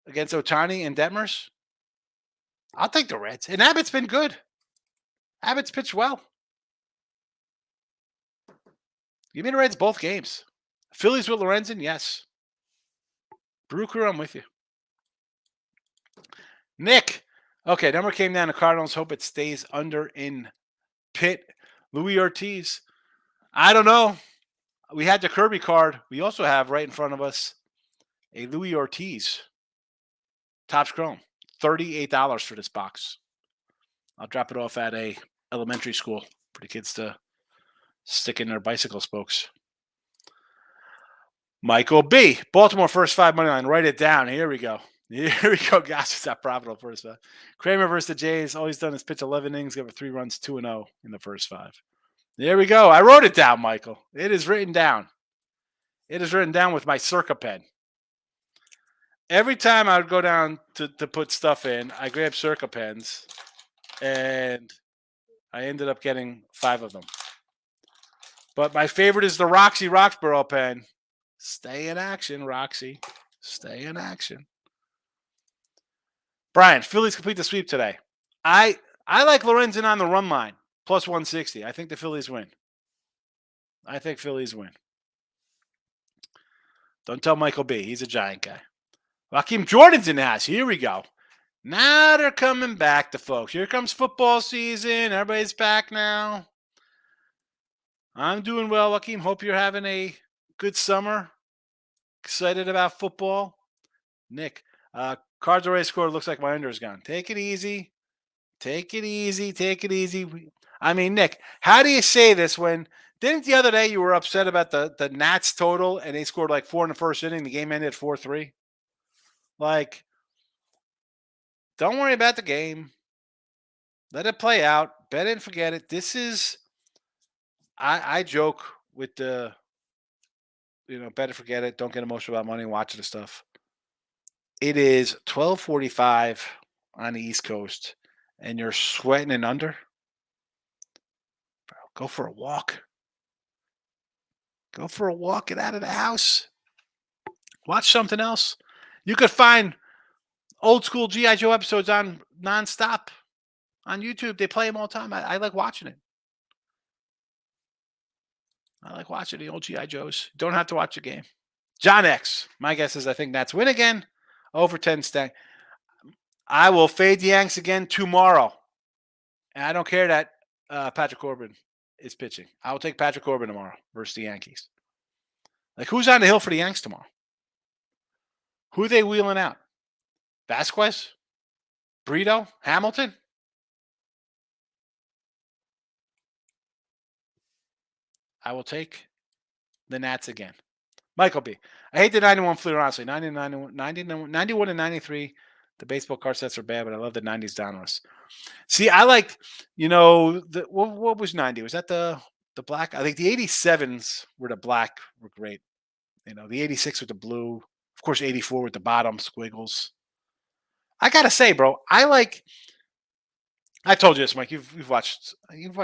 against Ohtani and Detmers. I'll take the Reds. And Abbott's been good. Abbott's pitched well. Give me the Reds both games. Phillies with Lorenzen, yes. Brew Crew, I'm with you. Nick. Okay, number came down to Cardinals. Hope it stays under in Pitt. Louis Ortiz. I don't know. We had the Kirby card. We also have right in front of us a Louis Ortiz. Topps Chrome. $38 for this box. I'll drop it off at a elementary school for the kids to stick in their bicycle spokes. Michael B. Baltimore first 5 money line. Write it down. Here we go. Here we go. Gosh, it's that profitable first 5. Kramer versus the Jays. All he's done is pitch 11 innings, give up 3 runs, 2-0 in the first 5. There we go. I wrote it down, Michael. It is written down. It is written down with my Circa pen. Every time I would go down to put stuff in, I grabbed Circa pens, and I ended up getting 5 of them. But my favorite is the Roxy Roxborough pen. Stay in action, Roxy. Stay in action. Brian, Phillies complete the sweep today. I like Lorenzen on the run line, plus 160. I think the Phillies win. I think Phillies win. Don't tell Michael B. He's a Giant guy. Raheem Jordan's in the house. Here we go. Now they're coming back to folks. Here comes football season. Everybody's back now. I'm doing well, Joaquin. Hope you're having a good summer. Excited about football. Nick, Cards already scored. Looks like my under is gone. Take it easy. Take it easy. Take it easy. Nick, how do you say this when didn't the other day you were upset about the Nats total and they scored like 4 in the first inning? The game ended 4-3. Like, don't worry about the game. Let it play out. Bet and forget it. This is I joke with the bet and forget it. Don't get emotional about money. Watch the stuff. It is 12:45 on the East Coast, and you're sweating and under. Bro, go for a walk. Go for a walk. Get out of the house. Watch something else. You could find old school GI Joe episodes on nonstop on YouTube. They play them all the time. I like watching it. I like watching the old GI Joes. Don't have to watch the game. John X. My guess is I think Nats win again. Over 10 stack. I will fade the Yanks again tomorrow. And I don't care that Patrick Corbin is pitching. I will take Patrick Corbin tomorrow versus the Yankees. Like, who's on the hill for the Yanks tomorrow? Who are they wheeling out? Vasquez? Brito? Hamilton? I will take the Nats again. Michael B. I hate the 91 Fleer, honestly. 91 and 93. The baseball card sets are bad, but I love the 90s Donruss. See, I like, what was 90? Was that the black? I think the 87s were the black were great. The 86 with the blue. Of course, 84 with the bottom squiggles. I got to say, bro, I told you this, Mike. You've watched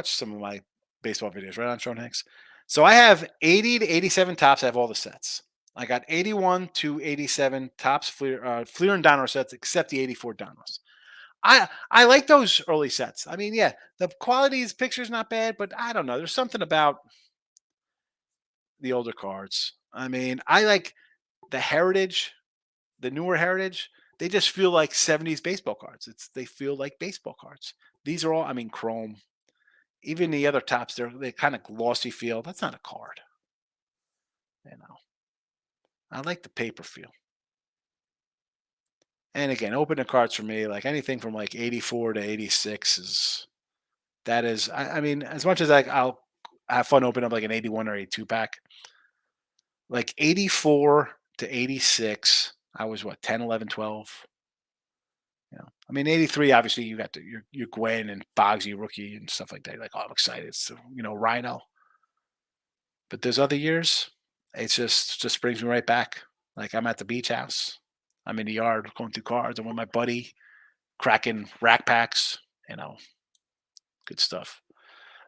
some of my baseball videos, right, on Sean Higgs? So I have 80 to 87 tops. I have all the sets. I got 81 to 87 tops, Fleer and Donruss sets, except the 84 Donruss. I like those early sets. I mean, yeah, the quality of the picture's not bad, but I don't know. There's something about the older cards. I mean, I like the heritage, the newer heritage. They just feel like 70s baseball cards. They feel like baseball cards. These are all, I mean, chrome. Even the other tops, they kind of glossy feel. That's not a card. I like the paper feel. And again, opening cards for me, like anything from like 84 to 86 I mean, as much as I'll have fun opening up like an 81 or 82 pack, like 84 to 86, I was what, 10, 11, 12. I mean, 83, obviously you got your Gwen and Boggsy rookie and stuff like that. You're like, oh, I'm excited. So, Rhino. But those other years, it's just brings me right back. Like, I'm at the beach house. I'm in the yard going through cards. I'm with my buddy cracking rack packs, good stuff.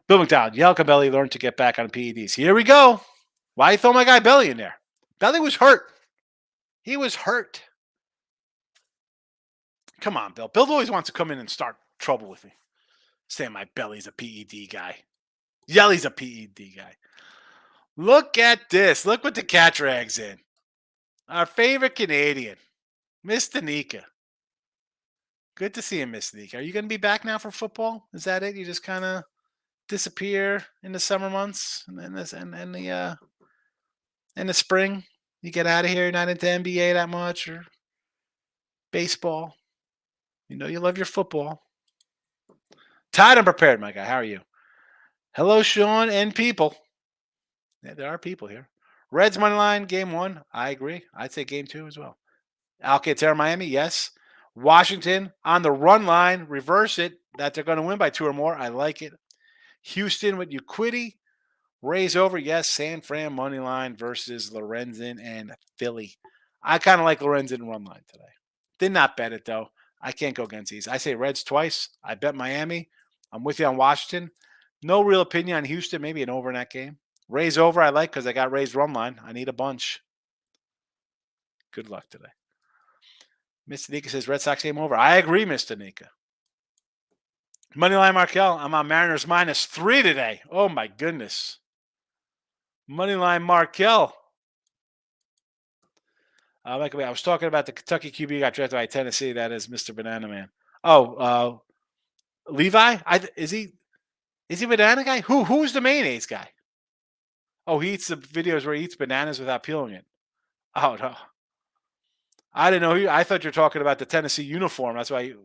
Bill McDowell, Yelka Belly learned to get back on PEDs. Here we go. Why you throw my guy Belly in there? Belly was hurt. He was hurt. Come on, Bill. Bill always wants to come in and start trouble with me. Saying my Belly's a PED guy. Yelly's a PED guy. Look at this. Look what the cat drag's in. Our favorite Canadian, Miss Danica. Good to see you, Miss Danica. Are you going to be back now for football? Is that it? You just kind of disappear in the summer months and in the spring? You get out of here. You're not into NBA that much or baseball. You love your football. Tired and prepared, my guy. How are you? Hello, Sean and people. Yeah, there are people here. Reds money line, game 1. I agree. I'd say game 2 as well. Alcantara, Miami, yes. Washington on the run line, reverse it, that they're going to win by 2 or more. I like it. Houston with Uquiddy. Rays over, yes. San Fran money line versus Lorenzen and Philly. I kind of like Lorenzen run line today. Did not bet it, though. I can't go against these. I say Reds twice. I bet Miami. I'm with you on Washington. No real opinion on Houston. Maybe an over in that game. Rays over, I like because I got Rays run line. I need a bunch. Good luck today. Mr. Nika says Red Sox game over. I agree, Mr. Nika. Moneyline Markel. I'm on Mariners -3 today. Oh, my goodness. Moneyline Markel. I was talking about the Kentucky QB got drafted by Tennessee. That is Mr. Banana Man. Oh, Levi? Is he Banana Guy? Who's the mayonnaise guy? Oh, he eats the videos where he eats bananas without peeling it. Oh, no. I didn't know. I thought you were talking about the Tennessee uniform. That's why you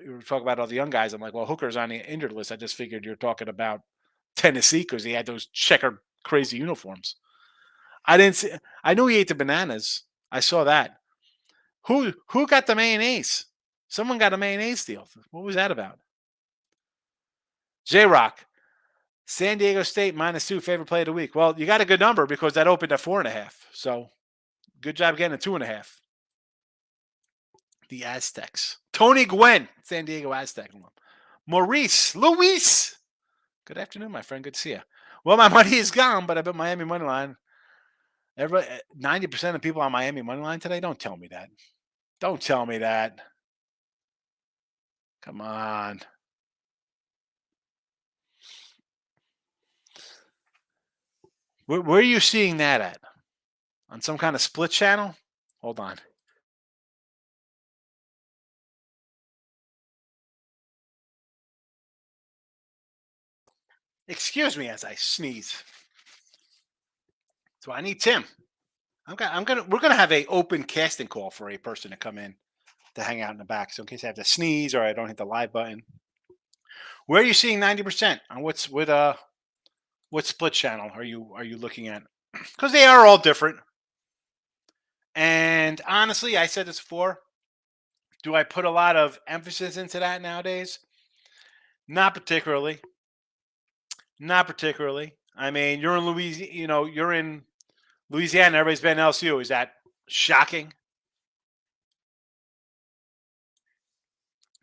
were talking about all the young guys. I'm like, well, Hooker's on the injured list. I just figured you're talking about Tennessee because he had those checkered, crazy uniforms. I didn't see. I knew he ate the bananas. I saw that. Who got the mayonnaise? Someone got a mayonnaise deal. What was that about? J-Rock, San Diego State -2, favorite play of the week. Well, you got a good number because that opened at 4.5. So good job getting a 2.5. The Aztecs. Tony Gwynn, San Diego Aztec. Maurice, Luis. Good afternoon, my friend. Good to see you. Well, my money is gone, but I bet Miami money line. Everybody, 90% of people on Miami money line today. Don't tell me that. Don't tell me that. Come on. Where are you seeing that at? On some kind of split channel? Hold on. Excuse me as I sneeze. So I need Tim. We're gonna have a open casting call for a person to come in to hang out in the back. So in case I have to sneeze or I don't hit the live button. Where are you seeing 90% on what split channel are you looking at? Because they are all different. And honestly, I said this before. Do I put a lot of emphasis into that nowadays? Not particularly. Not particularly. I mean, you're in Louisiana. You're in Louisiana. Everybody's betting LSU. Is that shocking?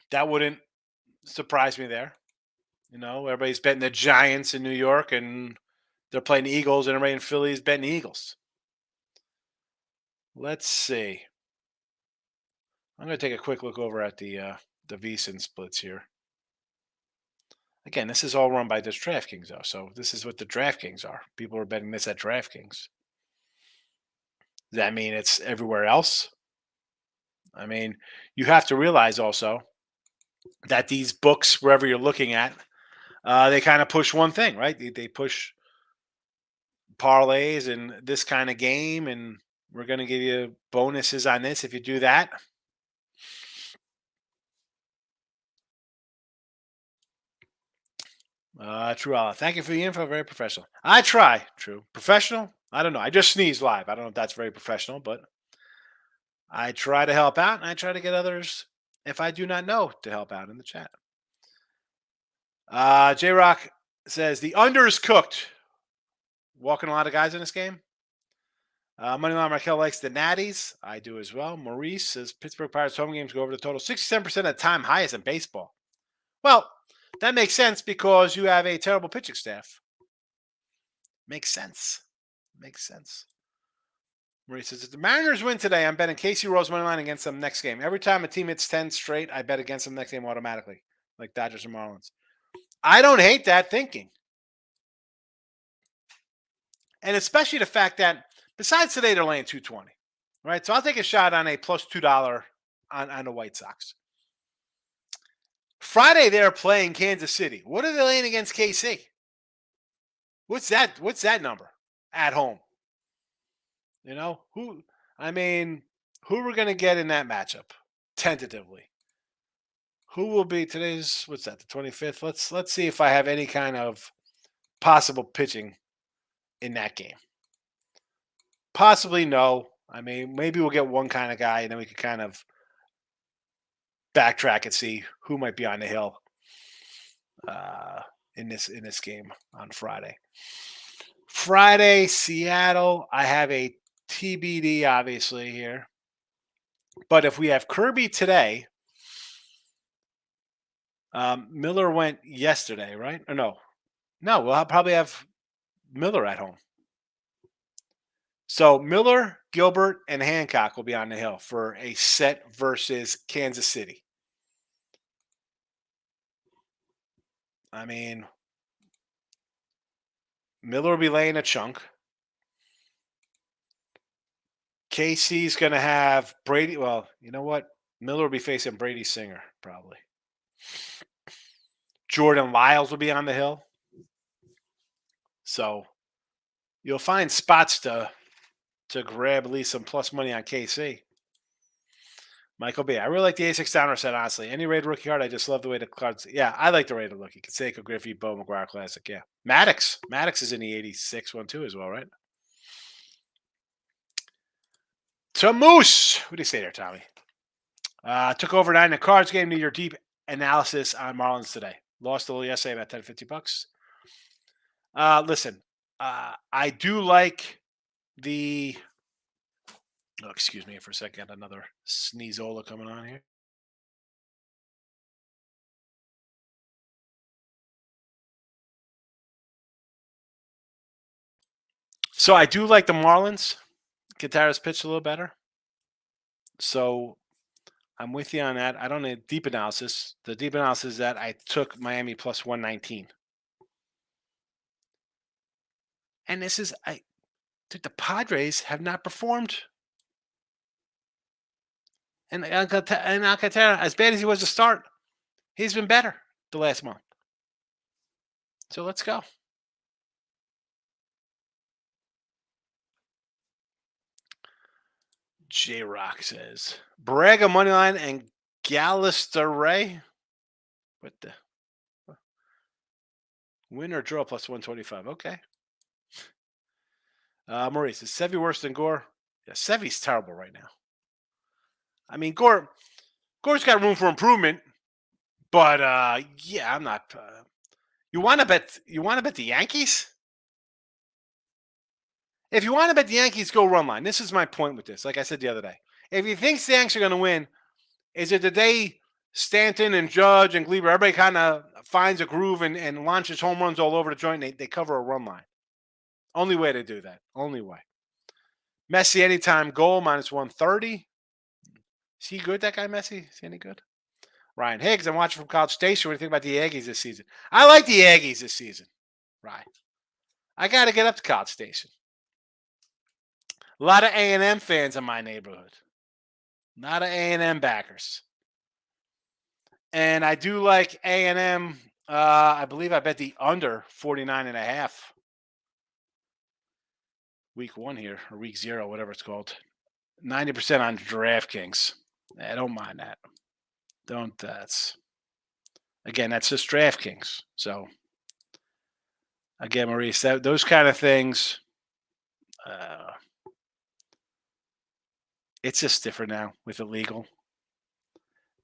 That wouldn't surprise me there. Everybody's betting the Giants in New York, and they're playing the Eagles, and everybody in Philly is betting the Eagles. Let's see. I'm going to take a quick look over at the VSiN splits here. Again, this is all run by just DraftKings, though. So this is what the DraftKings are. People are betting this at DraftKings. Does that mean it's everywhere else? I mean, you have to realize also that these books, wherever you're looking at, they kind of push one thing, right? They push parlays and this kind of game, and we're going to give you bonuses on this if you do that. True. Thank you for the info. Very professional. I try. True. Professional? I don't know. I just sneezed live. I don't know if that's very professional, but I try to help out, and I try to get others, if I do not know, to help out in the chat. J Rock says the under is cooked. Walking a lot of guys in this game. Moneyline Markel likes the Natties. I do as well. Maurice says Pittsburgh Pirates home games go over the total 67% of the time, highest in baseball. Well, that makes sense because you have a terrible pitching staff. Makes sense. Makes sense. Maurice says, if the Mariners win today, I'm betting Casey Rose money line against them next game. Every time a team hits 10 straight, I bet against them next game automatically, like Dodgers and Marlins. I don't hate that thinking. And especially the fact that besides today, they're laying 220. Right? So I'll take a shot on a plus $2 on the White Sox. Friday, they're playing Kansas City. What are they laying against KC? What's that number at home? Who we're going to get in that matchup tentatively? Who will be today's, what's that, the 25th? Let's see if I have any kind of possible pitching in that game. Possibly no. I mean, maybe we'll get one kind of guy, and then we can kind of backtrack and see who might be on the hill in this game on Friday. Friday, Seattle. I have a TBD, obviously, here. But if we have Kirby today, Miller went yesterday, right? Or no, we'll probably have Miller at home. So Miller, Gilbert, and Hancock will be on the hill for a set versus Kansas City. I mean, Miller will be laying a chunk. KC's going to have Brady. Well, you know what? Miller will be facing Brady Singer, probably. Jordan Lyles will be on the hill. So you'll find spots to grab at least some plus money on KC. Michael B. I really like the A6 downer set, honestly. Any rated rookie card, I just love the way the cards. Yeah, I like the rated rookie. Conseco, Griffey, Bo, McGuire Classic. Yeah. Maddox. Maddox is in the 86 one too as well, right? To Moose. What do you say there, Tommy? Took over 9 in the cards game. Need your deep analysis on Marlins today. Lost a little yesterday, about 10, $50. Listen, I do like the. Oh, excuse me for a second. Another sneezola coming on here. So I do like the Marlins. Katara's pitched a little better. So I'm with you on that. I don't need deep analysis. The deep analysis is that I took Miami plus 119. And this is dude, the Padres have not performed. And Alcantara, as bad as he was to start, he's been better the last month. So let's go. J Rock says Braga moneyline and Galatasaray. What the win or draw plus 125? Okay. Maurice, is Sevy worse than Gore? Yeah, Sevy's terrible right now. I mean, Gore's got room for improvement, but yeah, I'm not. You want to bet? You want to bet the Yankees? If you want to bet the Yankees, go run line. This is my point with this. Like I said the other day, if you think the Yankees are going to win, is it the day Stanton and Judge and Gleaver, everybody kind of finds a groove and launches home runs all over the joint? They cover a run line. Only way to do that. Only way. Messi anytime goal minus 130. Is he good, that guy Messi? Is he any good? Ryan Higgs, I'm watching from College Station. What do you think about the Aggies this season? I like the Aggies this season. Right. I got to get up to College Station. A lot of A&M fans in my neighborhood. A lot of A&M backers. And I do like A&M. I believe I bet the under 49.5. Week 1 here, or week 0, whatever it's called. 90% on DraftKings. I don't mind that. That's just DraftKings. So, again, Maurice, those kind of things, it's just different now with illegal.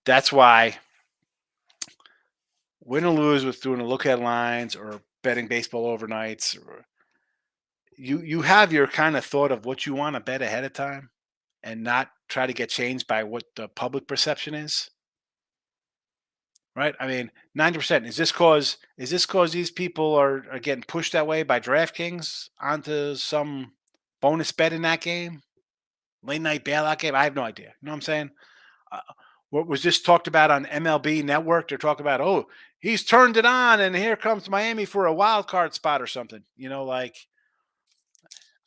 That's why win or lose with doing a look at lines or betting baseball overnights, or you have your kind of thought of what you want to bet ahead of time and not try to get changed by what the public perception is. Right? I mean, 90%. Is this cause these people are getting pushed that way by DraftKings onto some bonus bet in that game? Late night bailout game? I have no idea. You know what I'm saying? What was just talked about on MLB Network? They're talking about, oh, he's turned it on and here comes Miami for a wild card spot or something. You know, like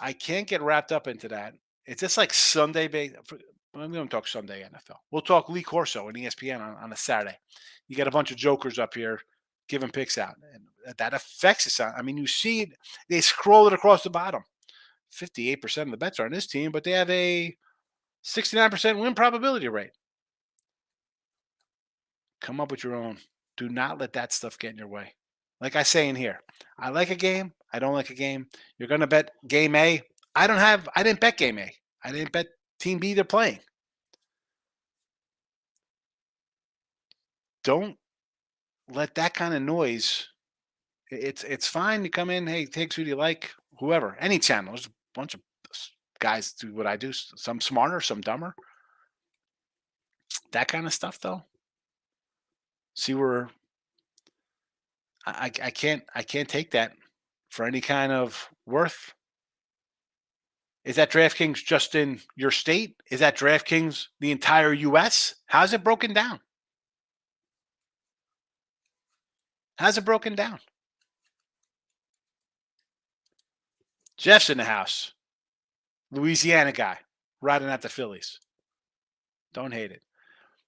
I can't get wrapped up into that. It's just like Sunday. We don't talk Sunday NFL. We'll talk Lee Corso and ESPN on a Saturday. You got a bunch of jokers up here giving picks out, and that affects us. I mean, you see it, they scroll it across the bottom. 58% of the bets are on this team, but they have a 69% win probability rate. Come up with your own. Do not let that stuff get in your way. Like I say in here, I like a game. I don't like a game. You're going to bet game A. I didn't bet game A. I didn't bet team B they're playing. Don't let that kind of noise. It's fine to come in. Hey, takes who you like, whoever, any channel. There's a bunch of guys do what I do. Some smarter, some dumber. That kind of stuff, though. See where I can't take that for any kind of worth. Is that DraftKings just in your state? Is that DraftKings the entire U.S.? How's it broken down? How's it broken down? Jeff's in the house. Louisiana guy riding at the Phillies. Don't hate it.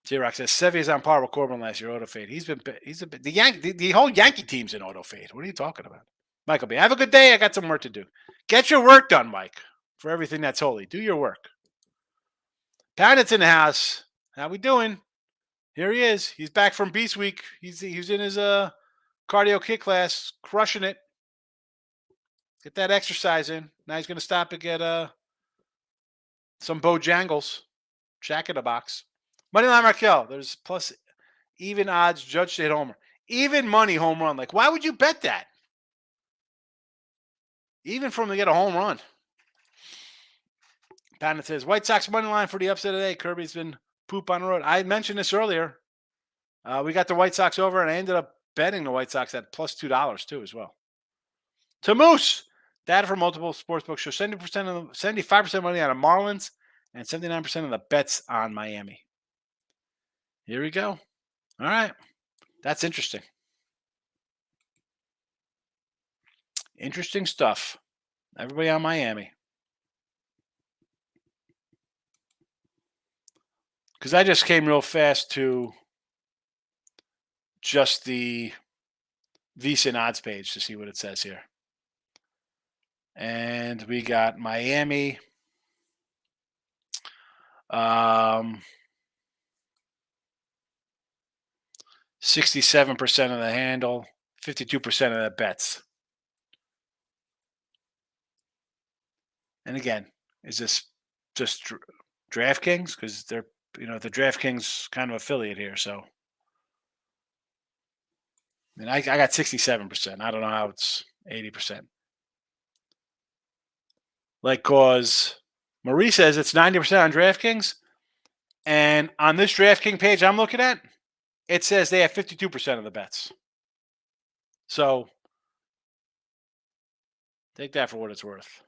J-Rock says Sevy's on par with Corbin last year. Auto fade. The whole Yankee team's in auto fade. What are you talking about? Michael B. Have a good day. I got some work to do. Get your work done, Mike. For everything that's holy. Do your work. Poundit's in the house. How we doing? Here he is. He's back from Beast Week. He's in his cardio kick class, crushing it. Get that exercise in. Now he's going to stop and get some Bojangles. Jack in the box. Moneyline Markel. There's plus even odds. Judge to hit homer. Even money home run. Like, why would you bet that? Even from to get a home run. Patton says, White Sox money line for the upset today. Kirby's been poop on the road. I mentioned this earlier. We got the White Sox over, and I ended up betting the White Sox at plus $2 too as well. To Moose, data from multiple sportsbooks shows 75% money on the Marlins and 79% of the bets on Miami. Here we go. All right. That's interesting. Interesting stuff. Everybody on Miami. Because I just came real fast to just the VSiN odds page to see what it says here. And we got Miami. 67% of the handle, 52% of the bets. And again, is this just DraftKings? Because they're, the DraftKings kind of affiliate here. So, I got 67%. I don't know how it's 80%. Like, cause Marie says it's 90% on DraftKings. And on this DraftKings page I'm looking at, it says they have 52% of the bets. So take that for what it's worth.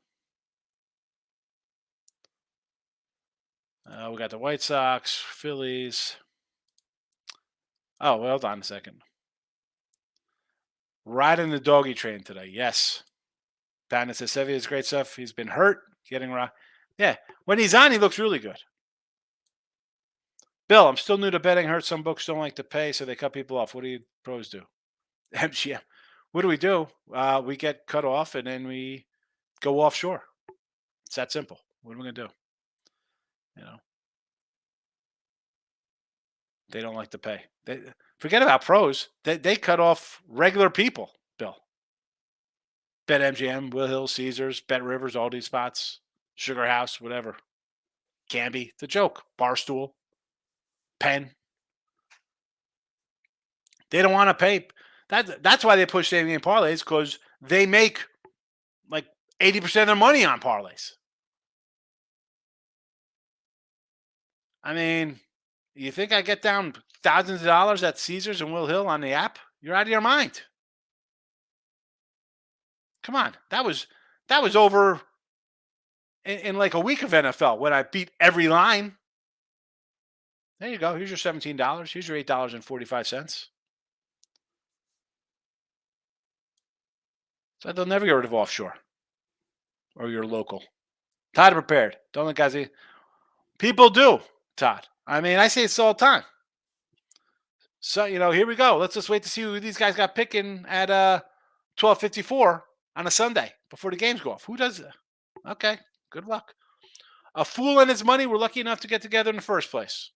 We got the White Sox, Phillies. Oh, well, hold on a second. Riding the doggy train today. Yes. Patton says Sevilla is great stuff. He's been hurt. Getting rock. Yeah. When he's on, he looks really good. Bill, I'm still new to betting. Heard some books don't like to pay, so they cut people off. What do you pros do? MGM. What do? We get cut off, and then we go offshore. It's that simple. What are we going to do? They don't like to pay. Forget about pros. They cut off regular people, Bill. Bet MGM, Will Hill, Caesars, Bet Rivers, all these spots, Sugar House, whatever. Canby. It's a joke. Barstool. Penn. They don't want to pay. That's why they push saving in parlays, because they make like 80% of their money on parlays. I mean, you think I get down thousands of dollars at Caesars and Will Hill on the app? You're out of your mind. Come on. That was over in like a week of NFL when I beat every line. There you go. Here's your $17. Here's your $8.45. So they'll never get rid of offshore or your local. Todd prepared. Don't let guys. People do, Todd. I mean, I say this all the time. So, here we go. Let's just wait to see who these guys got picking at 12:54 on a Sunday before the games go off. Who does it? Okay, good luck. A fool and his money were lucky enough to get together in the first place.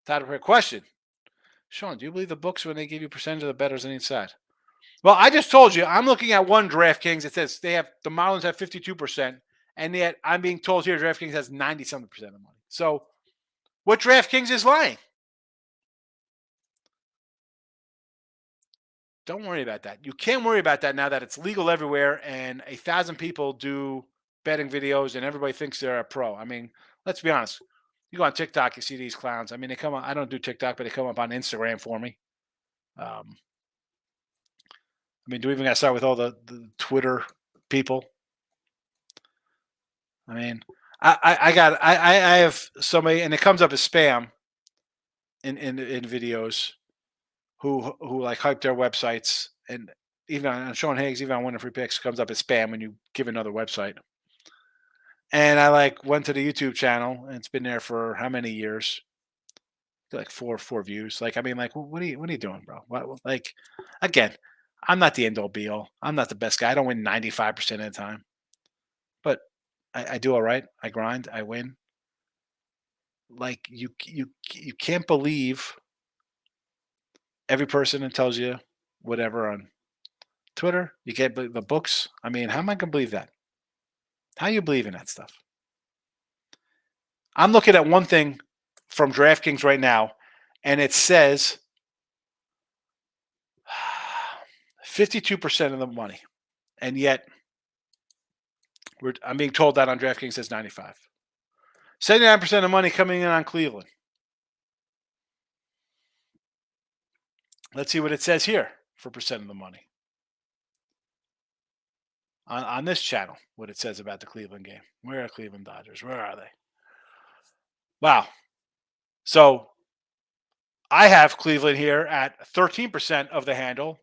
Todd, question. Sean, do you believe the books when they give you percentage of the bettors on each side? Well, I just told you, I'm looking at one DraftKings. It says the Marlins have 52%, and yet I'm being told here DraftKings has 90-something percent of money. So, what DraftKings is lying? Don't worry about that. You can't worry about that now that it's legal everywhere, and 1,000 people do betting videos, and everybody thinks they're a pro. I mean, let's be honest. You go on TikTok, you see these clowns. I mean, they come up. I don't do TikTok, but they come up on Instagram for me. I mean, do we even got to start with all the Twitter people? I mean, I have somebody, and it comes up as spam in videos who like hype their websites, and even on Sean Higgs, even on Winning Free Picks, comes up as spam when you give another website. And I went to the YouTube channel, and it's been there for how many years? Like four views. What are you doing, bro? Again, I'm not the end all be all. I'm not the best guy. I don't win 95% of the time, but I do all right. I grind. I win. You can't believe every person that tells you whatever on Twitter. You can't believe the books. I mean, how am I going to believe that? How you believe in that stuff? I'm looking at one thing from DraftKings right now, and it says 52% of the money. And yet, I'm being told that on DraftKings says 95. 79% of money coming in on Cleveland. Let's see what it says here for percent of the money. On this channel, what it says about the Cleveland game. Where are Cleveland Dodgers? Where are they? Wow. So I have Cleveland here at 13% of the handle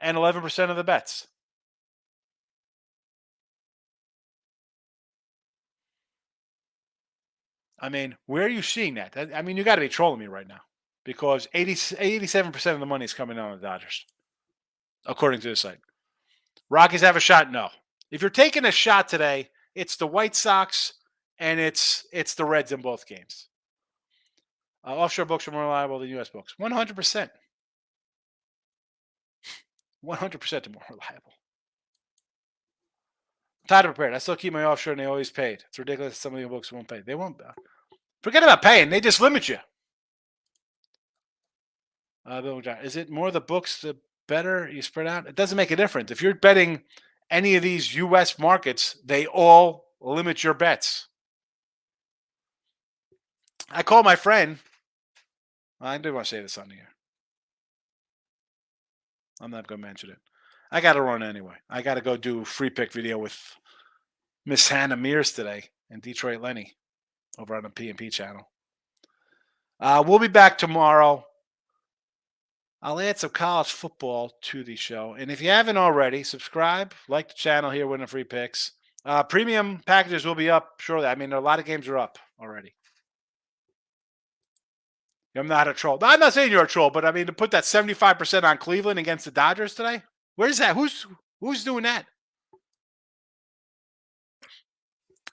and 11% of the bets. I mean, where are you seeing that? I mean, you got to be trolling me right now because 87% of the money is coming in on the Dodgers, according to the site. Rockies have a shot? No. If you're taking a shot today, it's the White Sox and it's the Reds in both games. Offshore books are more reliable than U.S. books. 100%. 100% more reliable. I'm tired of prepared. I still keep my offshore and they always paid. It's ridiculous. Some of the books won't pay. They won't. Forget about paying. They just limit you. Is it more the books, the better you spread out? It doesn't make a difference. If you're betting any of these U.S. markets, they all limit your bets. I called my friend. I didn't want to say this on the air. I'm not going to mention it. I got to run anyway. I got to go do a free pick video with Miss Hannah Mears today and Detroit Lenny over on the P&P channel. We'll be back tomorrow. I'll add some college football to the show. And if you haven't already, subscribe, like the channel here, winning free picks. Premium packages will be up shortly. I mean, a lot of games are up already. I'm not a troll. I'm not saying you're a troll, but I mean, to put that 75% on Cleveland against the Dodgers today, where's that? Who's doing that?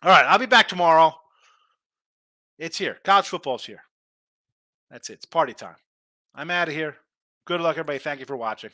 All right, I'll be back tomorrow. It's here. College football's here. That's it. It's party time. I'm out of here. Good luck, everybody. Thank you for watching.